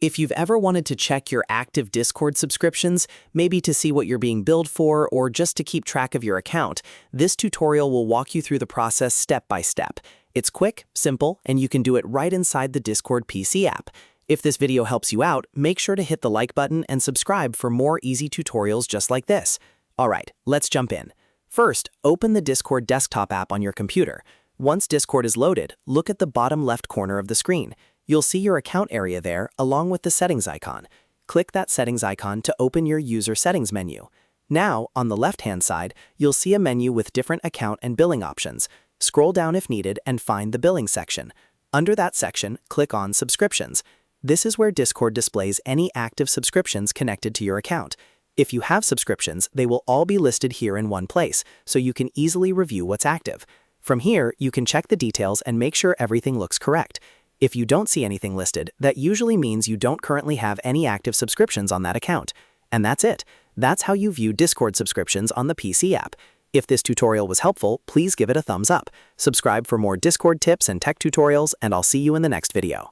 If you've ever wanted to check your active Discord subscriptions, maybe to see what you're being billed for or just to keep track of your account, this tutorial will walk you through the process step by step. It's quick, simple, and you can do it right inside the Discord PC app. If this video helps you out, make sure to hit the like button and subscribe for more easy tutorials just like this. Alright, let's jump in. First, open the Discord desktop app on your computer. Once Discord is loaded, look at the bottom left corner of the screen. You'll see your account area there along with the settings icon. Click that settings icon to open your user settings menu. Now, on the left-hand side, you'll see a menu with different account and billing options. Scroll down if needed and find the billing section. Under that section, click on subscriptions. This is where Discord displays any active subscriptions connected to your account. If you have subscriptions, they will all be listed here in one place, so you can easily review what's active. From here, you can check the details and make sure everything looks correct. If you don't see anything listed, that usually means you don't currently have any active subscriptions on that account. And that's it. That's how you view Discord subscriptions on the PC app. If this tutorial was helpful, please give it a thumbs up. Subscribe for more Discord tips and tech tutorials, and I'll see you in the next video.